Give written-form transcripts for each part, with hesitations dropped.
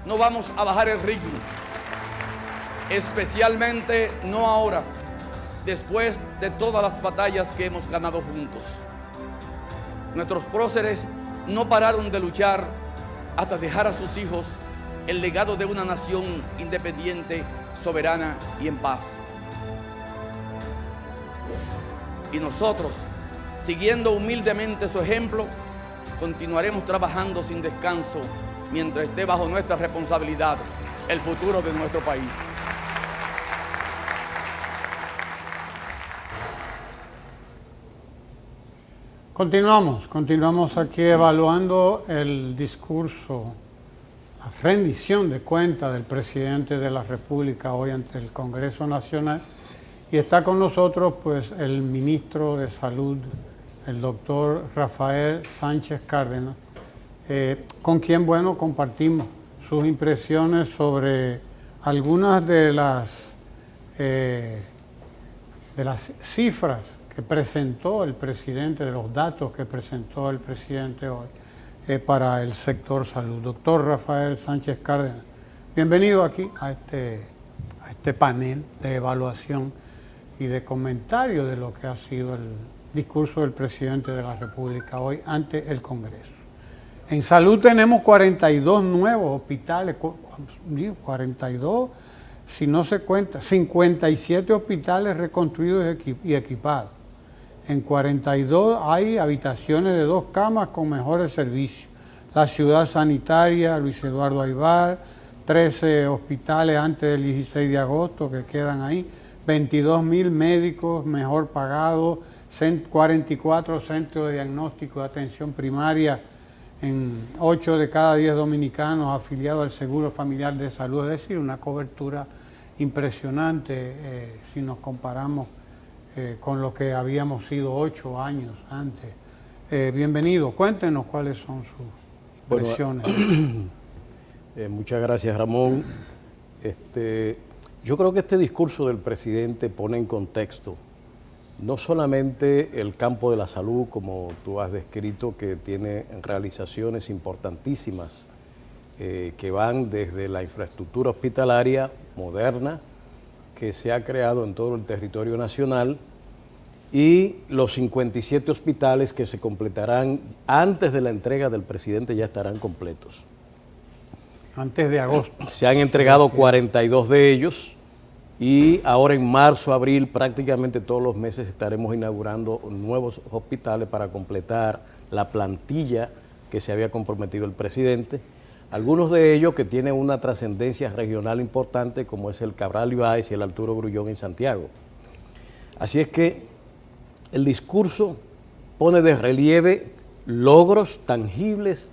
no vamos a bajar el ritmo, especialmente no ahora, después de todas las batallas que hemos ganado juntos. Nuestros próceres no pararon de luchar hasta dejar a sus hijos el legado de una nación independiente, soberana y en paz. Y nosotros, siguiendo humildemente su ejemplo, continuaremos trabajando sin descanso mientras esté bajo nuestra responsabilidad el futuro de nuestro país. Continuamos aquí evaluando el discurso, la rendición de cuentas del presidente de la República hoy ante el Congreso Nacional. Y está con nosotros pues el ministro de Salud, el doctor Rafael Sánchez Cárdenas, con quien, bueno, compartimos sus impresiones sobre algunas de las cifras que presentó el presidente, de los datos que presentó el presidente hoy para el sector salud. Doctor Rafael Sánchez Cárdenas, bienvenido aquí a este panel de evaluación y de comentario de lo que ha sido el discurso del presidente de la República hoy ante el Congreso. En salud tenemos 42 nuevos hospitales, 42, si no se cuenta, 57 hospitales reconstruidos y equipados. En 42 hay habitaciones de 2 camas con mejores servicios. La ciudad sanitaria, Luis Eduardo Aybar, 13 hospitales antes del 16 de agosto que quedan ahí, 22.000 médicos mejor pagados, 44 centros de diagnóstico de atención primaria en 8 de cada 10 dominicanos afiliados al Seguro Familiar de Salud, es decir, una cobertura impresionante si nos comparamos con lo que habíamos sido 8 años antes. Bienvenido, cuéntenos cuáles son sus impresiones. Bueno, muchas gracias, Ramón. Yo creo que este discurso del presidente pone en contexto no solamente el campo de la salud, como tú has descrito, que tiene realizaciones importantísimas que van desde la infraestructura hospitalaria moderna que se ha creado en todo el territorio nacional y los 57 hospitales que se completarán antes de la entrega del presidente ya estarán completos. Antes de agosto. Se han entregado 42 de ellos y ahora en marzo, abril, prácticamente todos los meses estaremos inaugurando nuevos hospitales para completar la plantilla que se había comprometido el presidente. Algunos de ellos que tienen una trascendencia regional importante, como es el Cabral Ibáez y el Arturo Grullón en Santiago. Así es que el discurso pone de relieve logros tangibles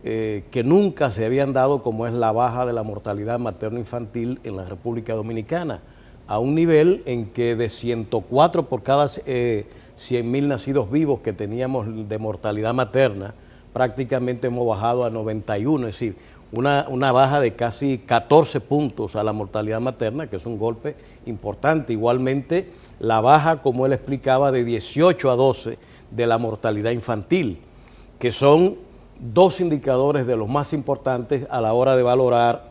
que nunca se habían dado, como es la baja de la mortalidad materno-infantil en la República Dominicana, a un nivel en que de 104 por cada 100.000 nacidos vivos que teníamos de mortalidad materna, prácticamente hemos bajado a 91, es decir, una baja de casi 14 puntos a la mortalidad materna, que es un golpe importante. Igualmente, la baja, como él explicaba, de 18 a 12 de la mortalidad infantil, que son 2 indicadores de los más importantes a la hora de valorar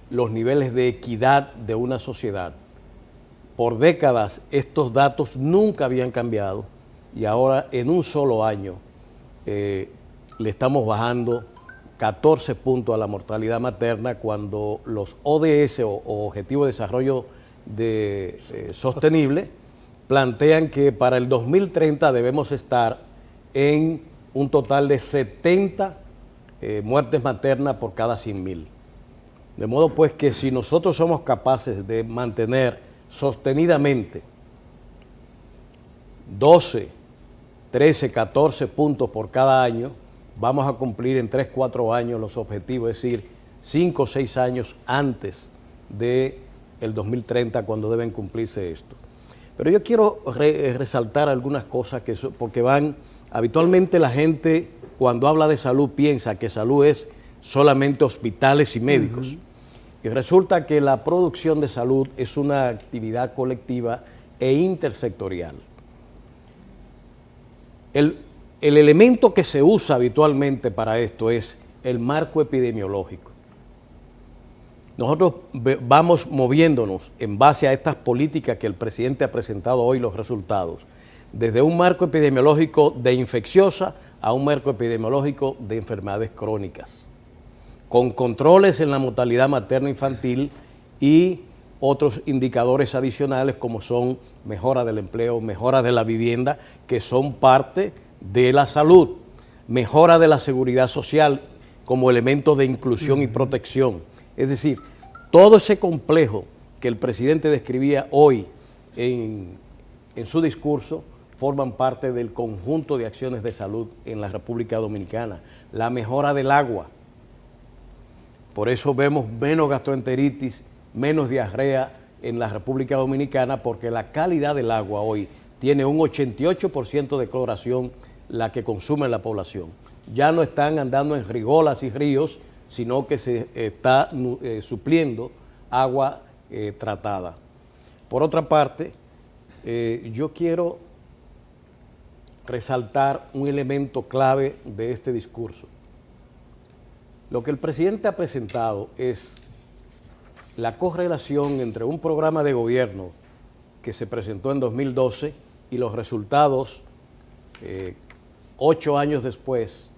los niveles de equidad de una sociedad. Por décadas estos datos nunca habían cambiado y ahora en un solo año le estamos bajando 14 puntos a la mortalidad materna cuando los ODS o Objetivos de Desarrollo Sostenible plantean que para el 2030 debemos estar en un total de 70 muertes maternas por cada 100.000. De modo pues que si nosotros somos capaces de mantener sostenidamente 12, 13, 14 puntos por cada año, vamos a cumplir en 3, 4 años los objetivos, es decir, 5 o 6 años antes del 2030 cuando deben cumplirse esto. Pero yo quiero resaltar algunas cosas porque van... Habitualmente la gente cuando habla de salud piensa que salud es solamente hospitales y médicos. Y resulta que la producción de salud es una actividad colectiva e intersectorial. El elemento que se usa habitualmente para esto es el marco epidemiológico. nosotros vamos moviéndonos en base a estas políticas que el presidente ha presentado hoy, los resultados, desde un marco epidemiológico de infecciosa a un marco epidemiológico de enfermedades crónicas, con controles en la mortalidad materno-infantil y otros indicadores adicionales como son mejora del empleo, mejora de la vivienda, que son parte de la salud, mejora de la seguridad social como elemento de inclusión y protección. Es decir, todo ese complejo que el presidente describía hoy en su discurso forman parte del conjunto de acciones de salud en la República Dominicana. La mejora del agua. Por eso vemos menos gastroenteritis, menos diarrea en la República Dominicana, porque la calidad del agua hoy tiene un 88% de cloración, la que consume la población. Ya no están andando en rigolas y ríos, sino que se está supliendo agua tratada. Por otra parte, yo quiero resaltar un elemento clave de este discurso. Lo que el presidente ha presentado es la correlación entre un programa de gobierno que se presentó en 2012 y los resultados 8 años después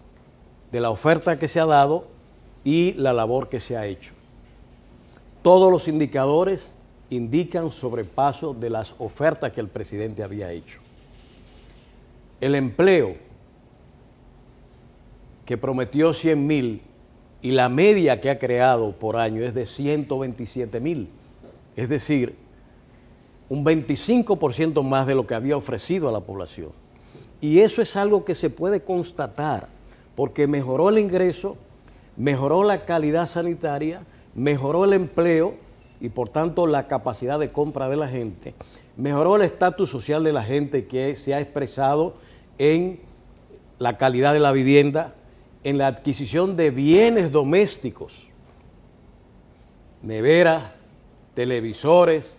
de la oferta que se ha dado y la labor que se ha hecho. Todos los indicadores indican sobrepaso de las ofertas que el presidente había hecho. El empleo que prometió 100,000 y la media que ha creado por año es de 127,000, es decir, un 25% más de lo que había ofrecido a la población. Y eso es algo que se puede constatar, porque mejoró el ingreso, mejoró la calidad sanitaria, mejoró el empleo y por tanto la capacidad de compra de la gente, mejoró el estatus social de la gente, que se ha expresado en la calidad de la vivienda, en la adquisición de bienes domésticos, neveras, televisores,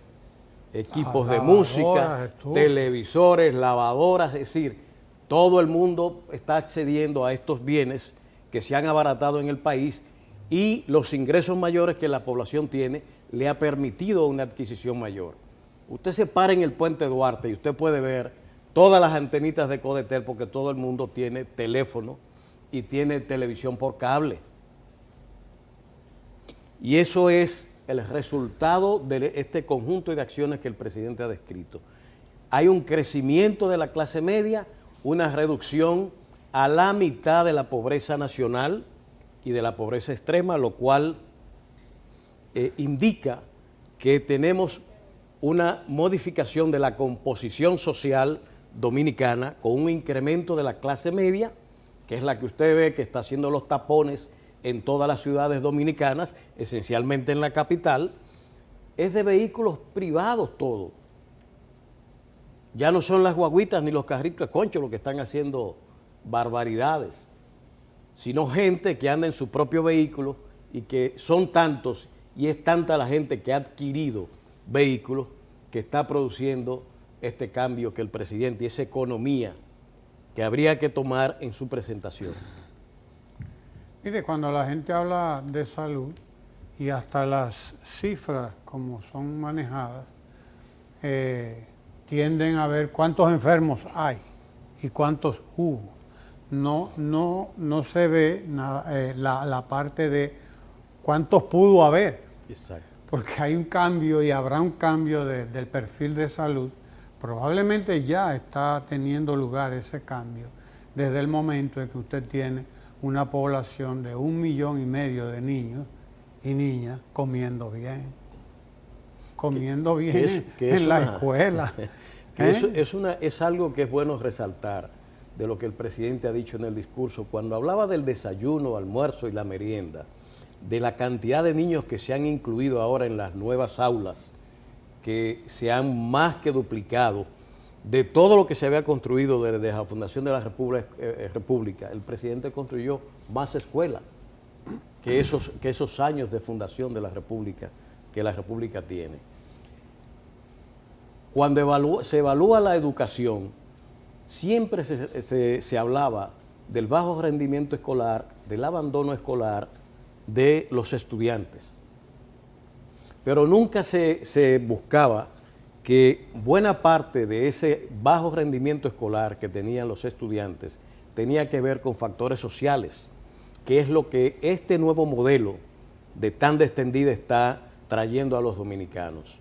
equipos de música, televisores, lavadoras, es decir, todo el mundo está accediendo a estos bienes que se han abaratado en el país, y los ingresos mayores que la población tiene le ha permitido una adquisición mayor. Usted se para en el Puente Duarte y usted puede ver todas las antenitas de Codetel, porque todo el mundo tiene teléfono y tiene televisión por cable. Y eso es el resultado de este conjunto de acciones que el presidente ha descrito. Hay un crecimiento de la clase media, una reducción a la mitad de la pobreza nacional y de la pobreza extrema, lo cual indica que tenemos una modificación de la composición social dominicana con un incremento de la clase media, que es la que usted ve que está haciendo los tapones en todas las ciudades dominicanas, esencialmente en la capital. Es de vehículos privados todo. Ya no son las guaguitas ni los carritos de concho los que están haciendo barbaridades, sino gente que anda en su propio vehículo, y que son tantos y es tanta la gente que ha adquirido vehículos que está produciendo este cambio que el presidente y esa economía que habría que tomar en su presentación. Mire, cuando la gente habla de salud y hasta las cifras como son manejadas, tienden a ver cuántos enfermos hay y cuántos hubo. No se ve nada, la parte de cuántos pudo haber. Exacto. Porque hay un cambio y habrá un cambio del perfil de salud. Probablemente ya está teniendo lugar ese cambio desde el momento en que usted tiene una población de 1,5 millones de niños y niñas comiendo bien en la escuela. Es algo que es bueno resaltar de lo que el presidente ha dicho en el discurso. Cuando hablaba del desayuno, almuerzo y la merienda, de la cantidad de niños que se han incluido ahora en las nuevas aulas, que se han más que duplicado, de todo lo que se había construido desde la fundación de la República, el presidente construyó más escuelas que esos años de fundación de la República, que la República tiene. Cuando se evalúa la educación, siempre se hablaba del bajo rendimiento escolar, del abandono escolar de los estudiantes. pero nunca se buscaba que buena parte de ese bajo rendimiento escolar que tenían los estudiantes tenía que ver con factores sociales, que es lo que este nuevo modelo de tanda extendida está trayendo a los dominicanos.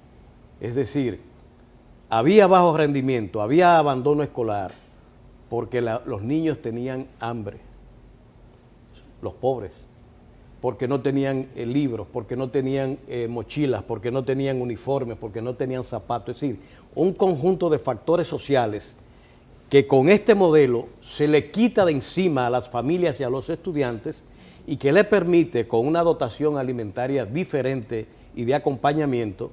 Es decir, había bajo rendimiento, había abandono escolar, porque los niños tenían hambre, los pobres, porque no tenían libros, porque no tenían mochilas, porque no tenían uniformes, porque no tenían zapatos. Es decir, un conjunto de factores sociales que con este modelo se le quita de encima a las familias y a los estudiantes y que le permite, con una dotación alimentaria diferente y de acompañamiento,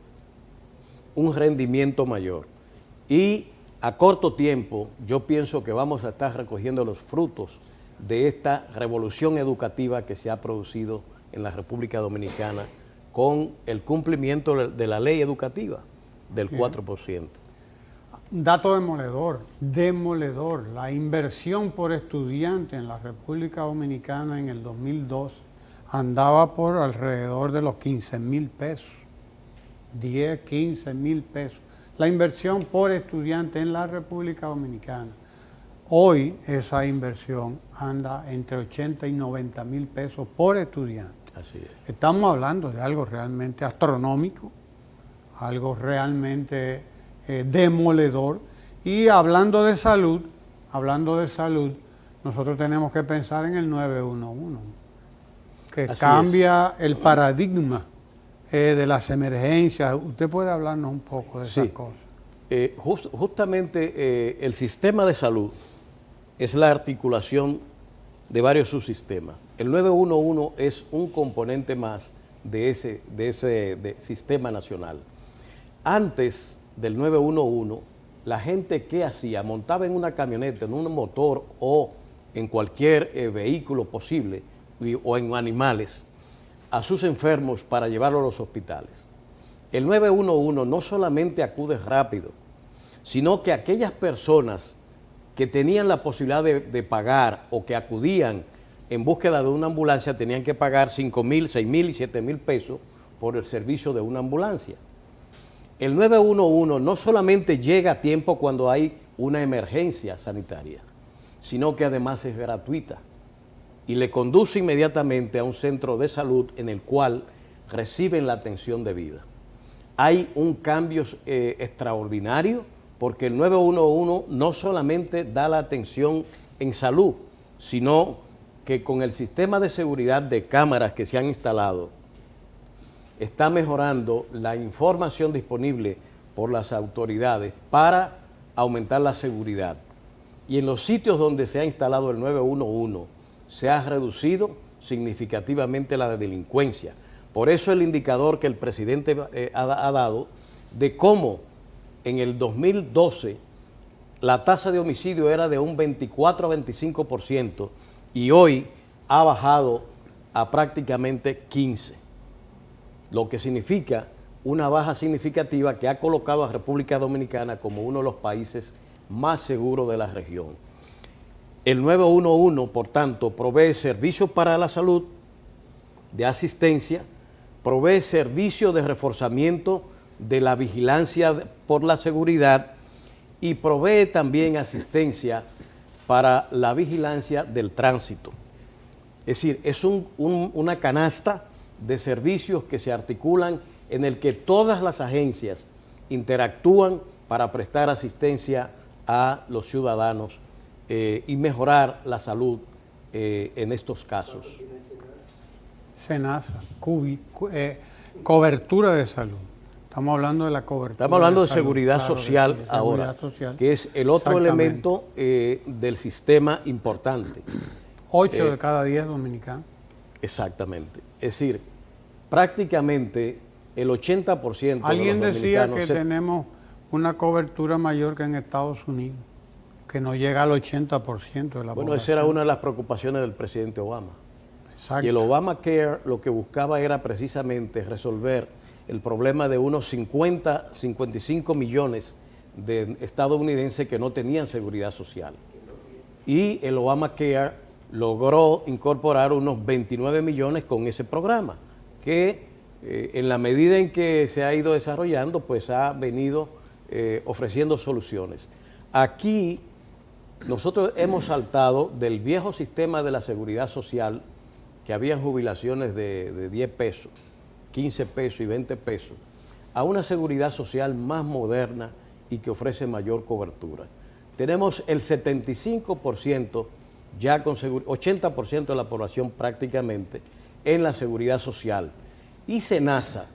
un rendimiento mayor. Y a corto tiempo yo pienso que vamos a estar recogiendo los frutos de esta revolución educativa que se ha producido en la República Dominicana con el cumplimiento de la ley educativa del 4%. Dato demoledor. La inversión por estudiante en la República Dominicana en el 2002 andaba por alrededor de los 15,000 pesos. 10, 15,000 pesos. La inversión por estudiante en la República Dominicana. Hoy esa inversión anda entre 80 y 90,000 pesos por estudiante. Así es. Estamos hablando de algo realmente astronómico, algo realmente demoledor. Y hablando de salud, nosotros tenemos que pensar en el 911, que Así cambia el paradigma de las emergencias. Usted puede hablarnos un poco de esas cosas. Justamente el sistema de salud es la articulación de varios subsistemas. El 911 es un componente más de ese sistema nacional. Antes del 911, la gente ¿qué hacía? Montaba en una camioneta, en un motor o en cualquier vehículo posible o en animales a sus enfermos para llevarlos a los hospitales. El 911 no solamente acude rápido, sino que aquellas personas que tenían la posibilidad de pagar o que acudían en búsqueda de una ambulancia tenían que pagar 5,000, 6,000 y 7,000 pesos por el servicio de una ambulancia. El 911 no solamente llega a tiempo cuando hay una emergencia sanitaria, sino que además es gratuita y le conduce inmediatamente a un centro de salud en el cual reciben la atención debida. Hay un cambio extraordinario porque el 911 no solamente da la atención en salud, sino que con el sistema de seguridad de cámaras que se han instalado, está mejorando la información disponible por las autoridades para aumentar la seguridad. Y en los sitios donde se ha instalado el 911, se ha reducido significativamente la delincuencia. Por eso el indicador que el presidente ha dado de cómo en el 2012 la tasa de homicidio era de un 24 a 25% y hoy ha bajado a prácticamente 15%, lo que significa una baja significativa que ha colocado a República Dominicana como uno de los países más seguros de la región. El 911, por tanto, provee servicios para la salud, de asistencia, provee servicios de reforzamiento de la vigilancia por la seguridad y provee también asistencia para la vigilancia del tránsito. Es decir, es una canasta de servicios que se articulan en el que todas las agencias interactúan para prestar asistencia a los ciudadanos y mejorar la salud en estos casos. SENASA, cobertura de salud. Estamos hablando de la cobertura. Estamos hablando de salud, seguridad claro, social de ahora, seguridad social. que es el otro elemento del sistema importante. 8 de cada 10 dominicanos. Exactamente. Es decir, prácticamente el 80% Alguien de los decía dominicanos que tenemos una cobertura mayor que en Estados Unidos, que no llega al 80% de la población. Bueno, esa era una de las preocupaciones del presidente Obama. Exacto. Y el Obamacare lo que buscaba era precisamente resolver el problema de unos 55 millones de estadounidenses que no tenían seguridad social. Y el Obamacare logró incorporar unos 29 millones con ese programa, que en la medida en que se ha ido desarrollando, pues ha venido ofreciendo soluciones. Aquí nosotros hemos saltado del viejo sistema de la seguridad social, que habían jubilaciones de 10 pesos, 15 pesos y 20 pesos, a una seguridad social más moderna y que ofrece mayor cobertura. Tenemos el 75% ya con 80% de la población prácticamente en la seguridad social. Y SENASA,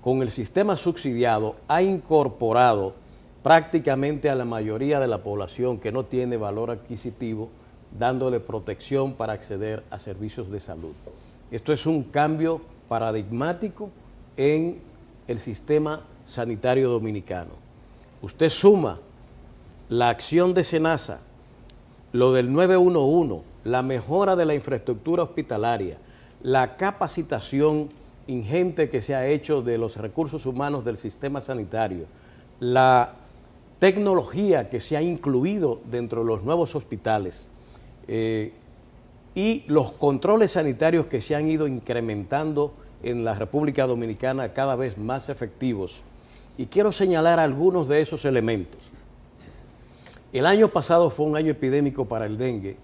con el sistema subsidiado, ha incorporado prácticamente a la mayoría de la población que no tiene valor adquisitivo, dándole protección para acceder a servicios de salud. Esto es un cambio paradigmático en el sistema sanitario dominicano. Usted suma la acción de SENASA, lo del 911, la mejora de la infraestructura hospitalaria, la capacitación ingente que se ha hecho de los recursos humanos del sistema sanitario, la tecnología que se ha incluido dentro de los nuevos hospitales y los controles sanitarios que se han ido incrementando en la República Dominicana cada vez más efectivos. Y quiero señalar algunos de esos elementos. El año pasado fue un año epidémico para el dengue,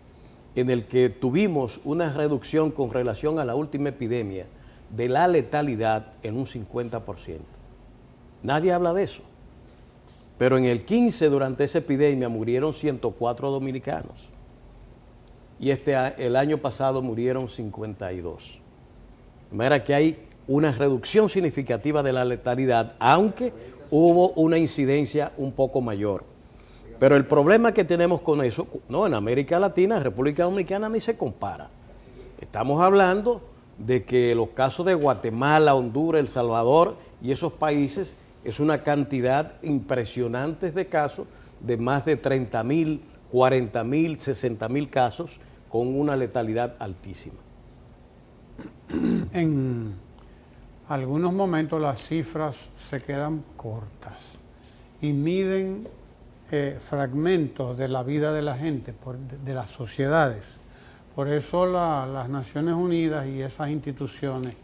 en el que tuvimos una reducción con relación a la última epidemia de la letalidad en un 50%. Nadie habla de eso. Pero en el 15, durante esa epidemia, murieron 104 dominicanos. Y el año pasado murieron 52. De manera que hay una reducción significativa de la letalidad, aunque hubo una incidencia un poco mayor. Pero el problema que tenemos con eso, no, en América Latina, República Dominicana ni se compara. Estamos hablando de que los casos de Guatemala, Honduras, El Salvador y esos países es una cantidad impresionante de casos, de más de 30.000, 40.000, 60.000 casos con una letalidad altísima. En algunos momentos las cifras se quedan cortas y miden fragmentos de la vida de la gente, de las sociedades. Por eso las Naciones Unidas y esas instituciones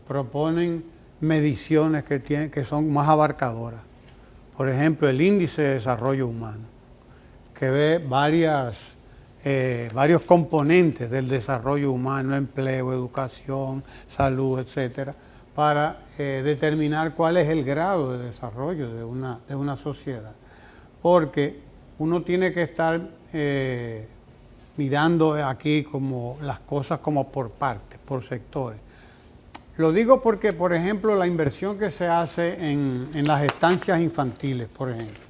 proponen mediciones que son más abarcadoras. Por ejemplo, el Índice de Desarrollo Humano, que ve varios componentes del desarrollo humano, empleo, educación, salud, etcétera, para determinar cuál es el grado de desarrollo de una sociedad. Porque uno tiene que estar mirando aquí como las cosas como por partes, por sectores. Lo digo porque, por ejemplo, la inversión que se hace en las estancias infantiles, por ejemplo,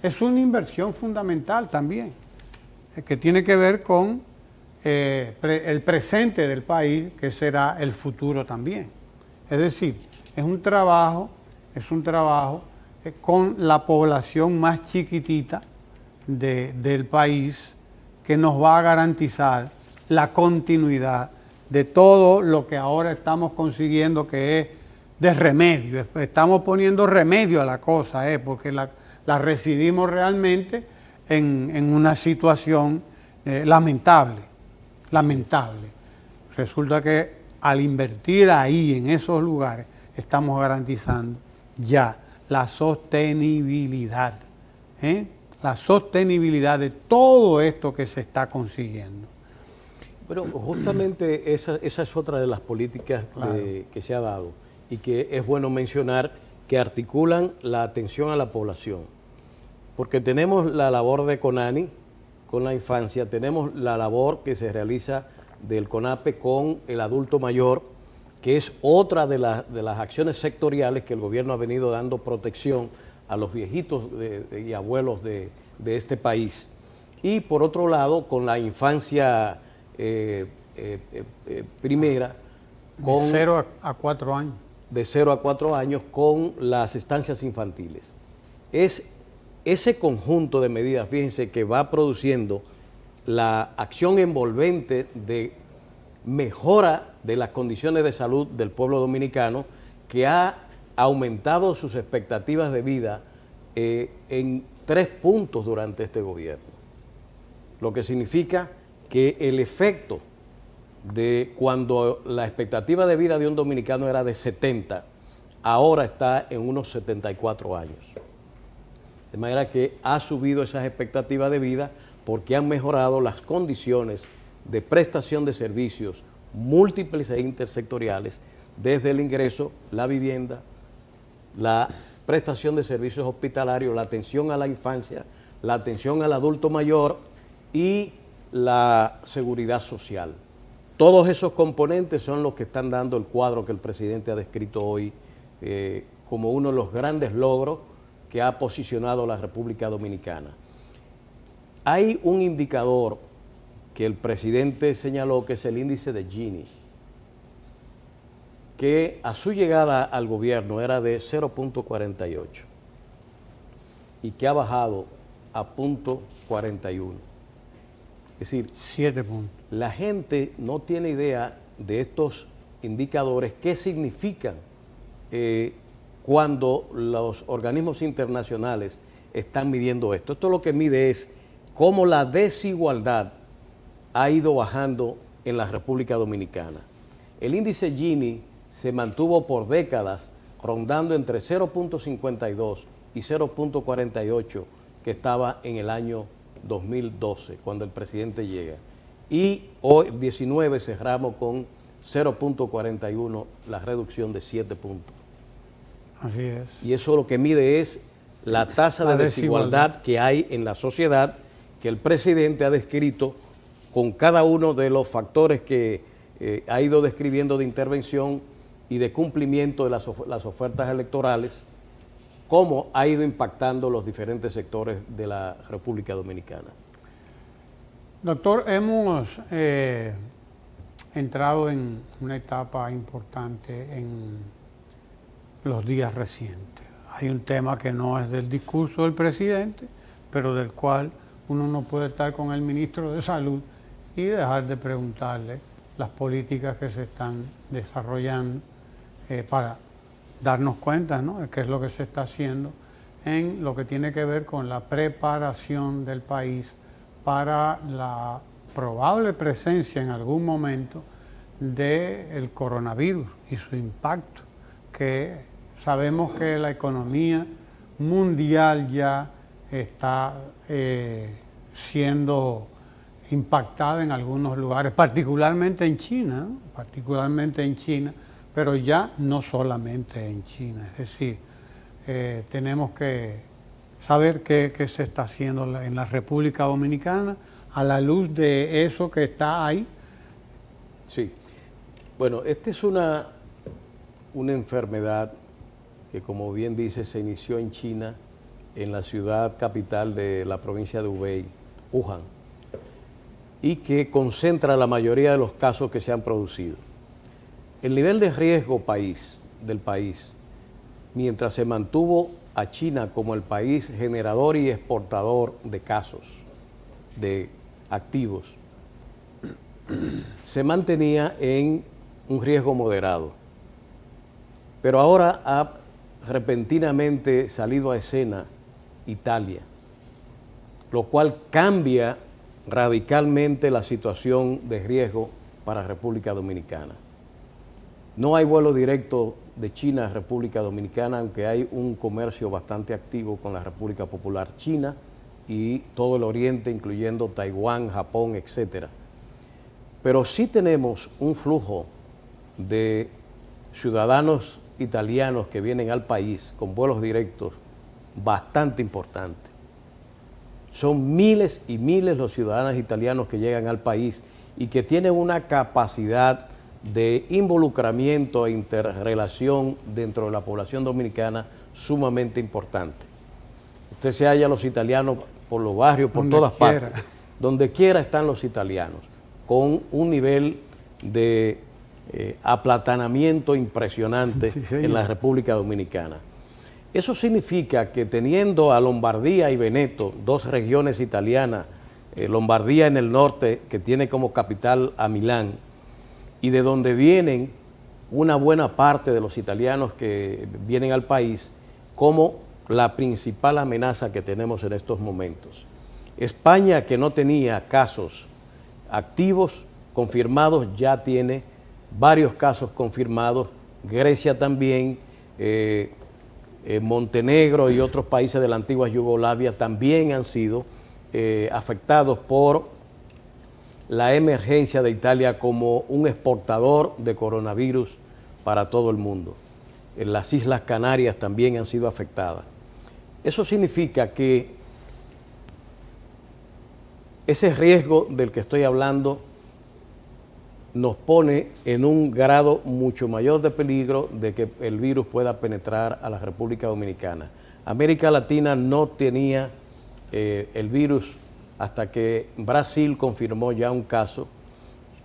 es una inversión fundamental también, que tiene que ver con el presente del país, que será el futuro también. Es decir, es un trabajo con la población más chiquitita del país, que nos va a garantizar la continuidad de todo lo que ahora estamos consiguiendo, que es de remedio. Estamos poniendo remedio a la cosa, porque la recibimos realmente en una situación lamentable. Resulta que al invertir ahí, en esos lugares, estamos garantizando ya la sostenibilidad, la sostenibilidad de todo esto que se está consiguiendo. Pero justamente esa es otra de las políticas que se ha dado y que es bueno mencionar, que articulan la atención a la población. Porque tenemos la labor de CONANI con la infancia, tenemos la labor que se realiza del CONAPE con el adulto mayor, que es otra de las acciones sectoriales que el gobierno ha venido dando protección a los viejitos y abuelos de este país. Y por otro lado, con la infancia primera. De 0 a 4 años. De 0 a 4 años con las estancias infantiles. Es ese conjunto de medidas, fíjense, que va produciendo la acción envolvente de mejora de las condiciones de salud del pueblo dominicano, que ha aumentado sus expectativas de vida en 3 puntos durante este gobierno. Lo que significa que el efecto de cuando la expectativa de vida de un dominicano era de 70, ahora está en unos 74 años. De manera que ha subido esas expectativas de vida porque han mejorado las condiciones de prestación de servicios múltiples e intersectoriales, desde el ingreso, la vivienda, la prestación de servicios hospitalarios, la atención a la infancia, la atención al adulto mayor y la seguridad social. Todos esos componentes son los que están dando el cuadro que el presidente ha descrito hoy como uno de los grandes logros que ha posicionado la República Dominicana. Hay un indicador que el presidente señaló, que es el índice de Gini, que a su llegada al gobierno era de 0.48 y que ha bajado a 0.41. Es decir, 7 puntos. la gente no tiene idea de estos indicadores, qué significan cuando los organismos internacionales están midiendo esto. Esto lo que mide es cómo la desigualdad ha ido bajando en la República Dominicana. El índice Gini se mantuvo por décadas rondando entre 0.52 y 0.48, que estaba en el año 2012, cuando el presidente llega. Y hoy, 19, cerramos con 0.41, la reducción de 7 puntos. Así es. Y eso lo que mide es la tasa de desigualdad que hay en la sociedad, que el presidente ha descrito con cada uno de los factores que ha ido describiendo de intervención y de cumplimiento de las ofertas electorales, cómo ha ido impactando los diferentes sectores de la República Dominicana. Doctor, hemos entrado en una etapa importante en los días recientes. Hay un tema que no es del discurso del presidente, pero del cual uno no puede estar con el ministro de Salud y dejar de preguntarle las políticas que se están desarrollando para darnos cuenta, ¿no?, de qué es lo que se está haciendo en lo que tiene que ver con la preparación del país para la probable presencia en algún momento del coronavirus y su impacto, que sabemos que la economía mundial ya está siendo impactada en algunos lugares, particularmente en China, ¿no? Particularmente en China, pero ya no solamente en China. Es decir, tenemos que saber qué se está haciendo en la República Dominicana a la luz de eso que está ahí. Sí. Bueno, esta es una enfermedad que, como bien dice, se inició en China, en la ciudad capital de la provincia de Hubei, Wuhan, y que concentra la mayoría de los casos que se han producido. El nivel de riesgo del país, mientras se mantuvo a China como el país generador y exportador de casos, de activos, se mantenía en un riesgo moderado. Pero ahora ha repentinamente salido a escena Italia, lo cual cambia radicalmente la situación de riesgo para República Dominicana. No hay vuelo directo de China a República Dominicana, aunque hay un comercio bastante activo con la República Popular China y todo el Oriente, incluyendo Taiwán, Japón, etc. Pero sí tenemos un flujo de ciudadanos italianos que vienen al país con vuelos directos bastante importante. Son miles y miles los ciudadanos italianos que llegan al país y que tienen una capacidad de involucramiento e interrelación dentro de la población dominicana sumamente importante. Usted se halla los italianos por los barrios, por todas partes. Donde quiera están los italianos, con un nivel de aplatanamiento impresionante en la República Dominicana. Eso significa que teniendo a Lombardía y Veneto, dos regiones italianas, Lombardía en el norte, que tiene como capital a Milán, y de donde vienen una buena parte de los italianos que vienen al país, como la principal amenaza que tenemos en estos momentos. España, que no tenía casos activos, confirmados, ya tiene varios casos confirmados. Grecia también, Montenegro y otros países de la antigua Yugoslavia también han sido afectados por la emergencia de Italia como un exportador de coronavirus para todo el mundo. Las Islas Canarias también han sido afectadas. Eso significa que ese riesgo del que estoy hablando nos pone en un grado mucho mayor de peligro de que el virus pueda penetrar a la República Dominicana. América Latina no tenía el virus hasta que Brasil confirmó ya un caso,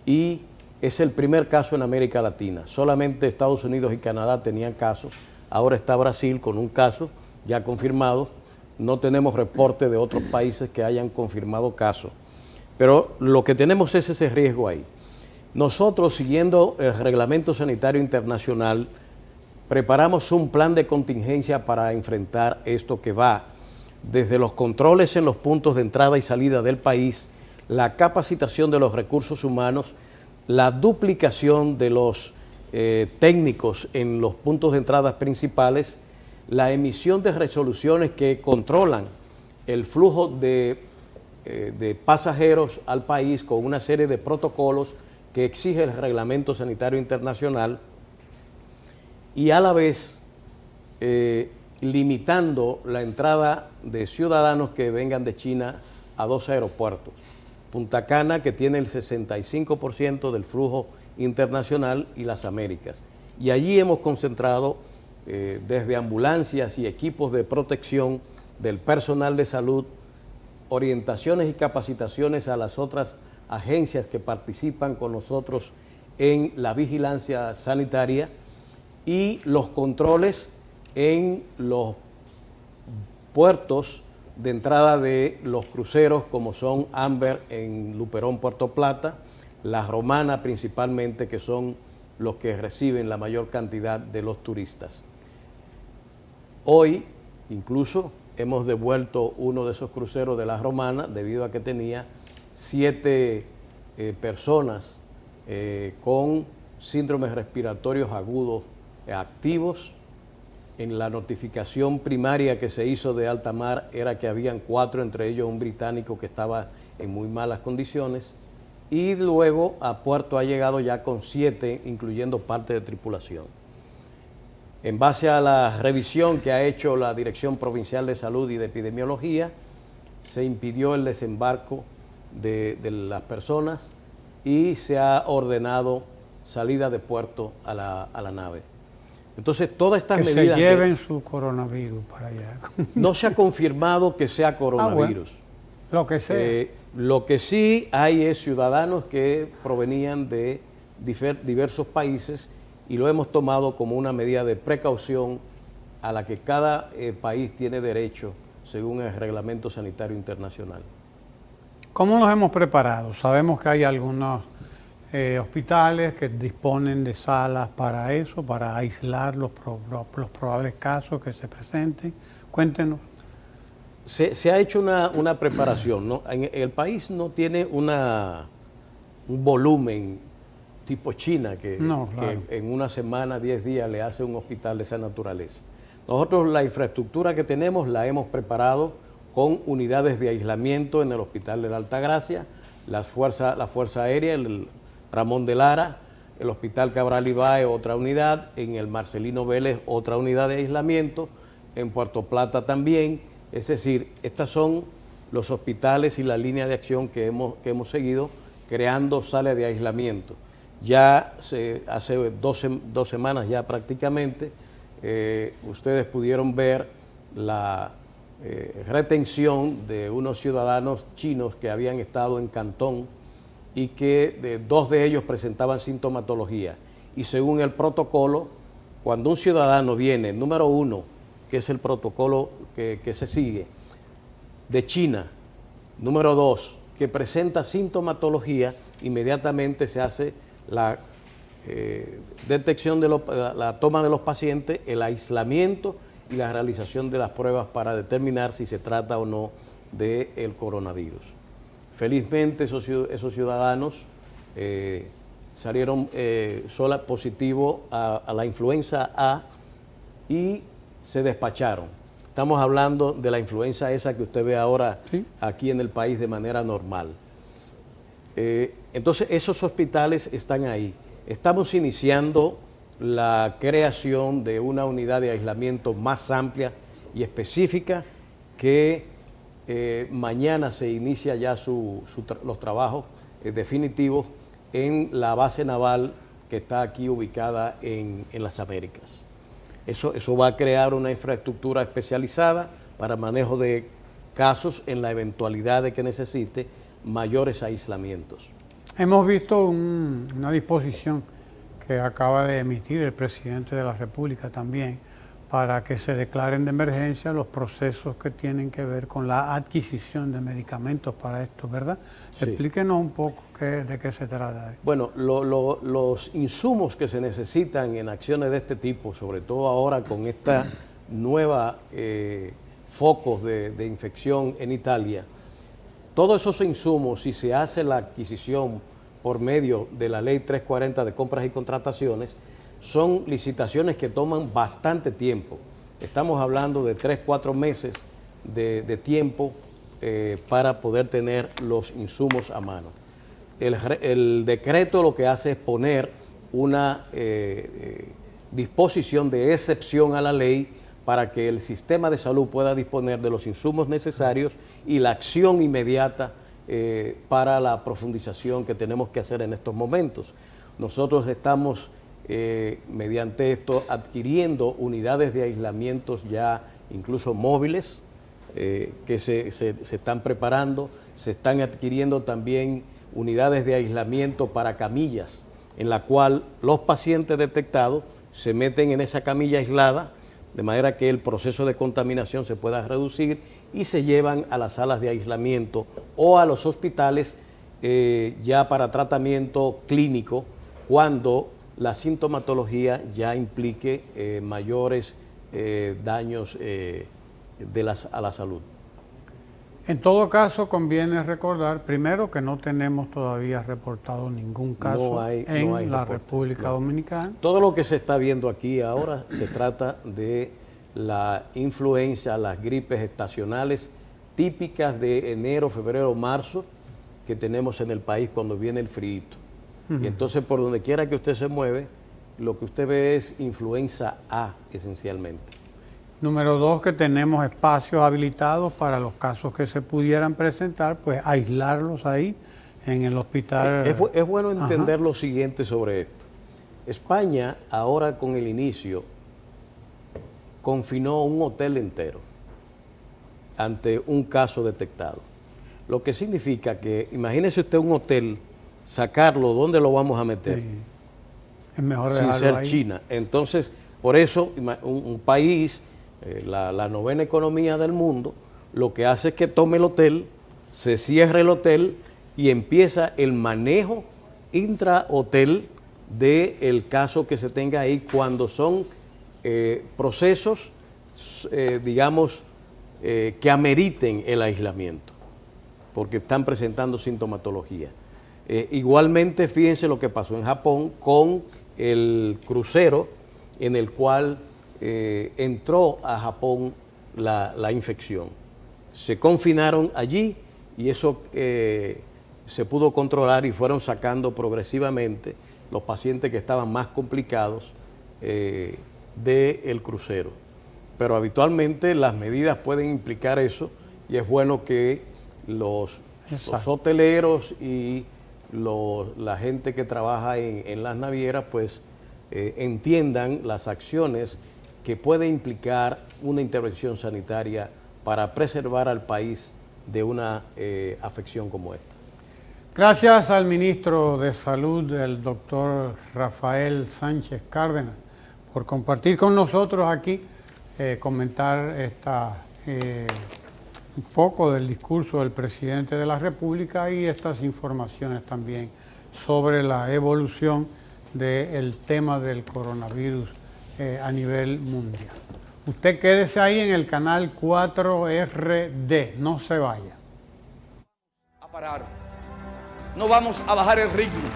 y es el primer caso en América Latina. Solamente Estados Unidos y Canadá tenían casos. Ahora está Brasil con un caso ya confirmado. No tenemos reporte de otros países que hayan confirmado casos. Pero lo que tenemos es ese riesgo ahí. Nosotros, siguiendo el Reglamento Sanitario Internacional, preparamos un plan de contingencia para enfrentar esto, que va desde los controles en los puntos de entrada y salida del país, la capacitación de los recursos humanos, la duplicación de los técnicos en los puntos de entrada principales, la emisión de resoluciones que controlan el flujo de pasajeros al país con una serie de protocolos que exige el Reglamento Sanitario Internacional, y a la vez limitando la entrada de ciudadanos que vengan de China a 2 aeropuertos. Punta Cana, que tiene el 65% del flujo internacional, y las Américas. Y allí hemos concentrado desde ambulancias y equipos de protección del personal de salud, orientaciones y capacitaciones a las otras agencias que participan con nosotros en la vigilancia sanitaria, y los controles en los puertos de entrada de los cruceros, como son Amber en Luperón, Puerto Plata, La Romana principalmente, que son los que reciben la mayor cantidad de los turistas. Hoy incluso hemos devuelto uno de esos cruceros de La Romana debido a que tenía 7 personas con síndromes respiratorios agudos activos. En la notificación primaria que se hizo de alta mar era que habían 4, entre ellos un británico que estaba en muy malas condiciones, y luego a puerto ha llegado ya con 7, incluyendo parte de tripulación. En base a la revisión que ha hecho la Dirección Provincial de Salud y de Epidemiología, se impidió el desembarco de las personas y se ha ordenado salida de puerto a la nave. Entonces, todas estas medidas... Que se lleven su coronavirus para allá. No se ha confirmado que sea coronavirus. Bueno, lo que sea. Lo que sí hay es ciudadanos que provenían de diversos países, y lo hemos tomado como una medida de precaución a la que cada país tiene derecho según el Reglamento Sanitario Internacional. ¿Cómo nos hemos preparado? Sabemos que hay algunos hospitales que disponen de salas para eso, para aislar los probables casos que se presenten. Cuéntenos. Se ha hecho una preparación, ¿no? El país no tiene un volumen tipo China que en una semana, 10 días le hace un hospital de esa naturaleza. Nosotros la infraestructura que tenemos la hemos preparado con unidades de aislamiento en el Hospital de la Altagracia, la Fuerza Aérea, el Ramón de Lara, el Hospital Cabral Ibáez, otra unidad, en el Marcelino Vélez, otra unidad de aislamiento, en Puerto Plata también. Es decir, estos son los hospitales y la línea de acción que hemos seguido creando salas de aislamiento. Ya hace 2 semanas ya prácticamente, ustedes pudieron ver la retención de unos ciudadanos chinos que habían estado en Cantón, y que 2 de ellos presentaban sintomatología. Y según el protocolo, cuando un ciudadano viene, número 1, que es el protocolo que se sigue, de China, número 2, que presenta sintomatología, inmediatamente se hace la detección de la toma de los pacientes, el aislamiento y la realización de las pruebas para determinar si se trata o no del coronavirus. Felizmente esos ciudadanos salieron sola positivo a la influenza A y se despacharon. Estamos hablando de la influenza esa que usted ve ahora aquí en el país de manera normal. Entonces esos hospitales están ahí. Estamos iniciando la creación de una unidad de aislamiento más amplia y específica que mañana se inicia ya los trabajos definitivos en la base naval que está aquí ubicada en las Américas. Eso va a crear una infraestructura especializada para manejo de casos en la eventualidad de que necesite mayores aislamientos. Hemos visto una disposición que acaba de emitir el presidente de la República también para que se declaren de emergencia los procesos que tienen que ver con la adquisición de medicamentos para esto, ¿verdad? Sí. Explíquenos un poco de qué se trata. Bueno, los insumos que se necesitan en acciones de este tipo, sobre todo ahora con esta nueva focos de infección en Italia, todos esos insumos, si se hace la adquisición por medio de la Ley 340 de compras y contrataciones, son licitaciones que toman bastante tiempo. Estamos hablando de 3-4 meses de tiempo para poder tener los insumos a mano. El decreto lo que hace es poner una disposición de excepción a la ley para que el sistema de salud pueda disponer de los insumos necesarios y la acción inmediata para la profundización que tenemos que hacer en estos momentos. Nosotros estamos mediante esto adquiriendo unidades de aislamientos ya incluso móviles que se están preparando, se están adquiriendo también unidades de aislamiento para camillas en la cual los pacientes detectados se meten en esa camilla aislada de manera que el proceso de contaminación se pueda reducir y se llevan a las salas de aislamiento o a los hospitales ya para tratamiento clínico cuando la sintomatología ya implique mayores daños a la salud. En todo caso, conviene recordar, primero, que no tenemos todavía reportado ningún caso en la República Dominicana. Todo lo que se está viendo aquí ahora se trata de la influenza, las gripes estacionales típicas de enero, febrero, marzo, que tenemos en el país cuando viene el frío. Y entonces, por donde quiera que usted se mueve, lo que usted ve es influenza A, esencialmente. Número 2, que tenemos espacios habilitados para los casos que se pudieran presentar, pues aislarlos ahí en el hospital. Es bueno entender lo siguiente sobre esto. España, ahora con el inicio, confinó un hotel entero ante un caso detectado. Lo que significa que, imagínese usted un hotel, sacarlo, ¿dónde lo vamos a meter? Sí. Es mejor sin ser ahí. China. Entonces, por eso, un país, la novena economía del mundo, lo que hace es que tome el hotel, se cierre el hotel y empieza el manejo intra-hotel del caso que se tenga ahí cuando son procesos, digamos, que ameriten el aislamiento, porque están presentando sintomatología. Igualmente, fíjense lo que pasó en Japón con el crucero en el cual entró a Japón la infección. Se confinaron allí y eso se pudo controlar y fueron sacando progresivamente los pacientes que estaban más complicados del crucero. Pero habitualmente las medidas pueden implicar eso y es bueno que los hoteleros y la gente que trabaja en las navieras pues entiendan las acciones que puede implicar una intervención sanitaria para preservar al país de una afección como esta. Gracias al ministro de Salud, el doctor Rafael Sánchez Cárdenas, por compartir con nosotros aquí, comentar un poco del discurso del presidente de la República y estas informaciones también sobre la evolución del tema del coronavirus a nivel mundial. Usted quédese ahí en el canal 4RD, no se vaya. A parar. no vamos a bajar el ritmo,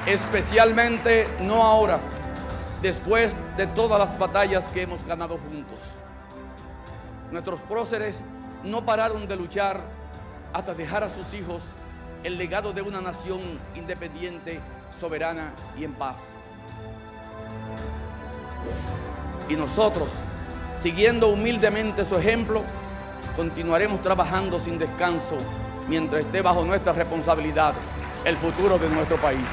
especialmente no ahora, después de todas las batallas que hemos ganado juntos. Nuestros próceres no pararon de luchar hasta dejar a sus hijos el legado de una nación independiente, soberana y en paz. Y nosotros, siguiendo humildemente su ejemplo, continuaremos trabajando sin descanso mientras esté bajo nuestra responsabilidad el futuro de nuestro país.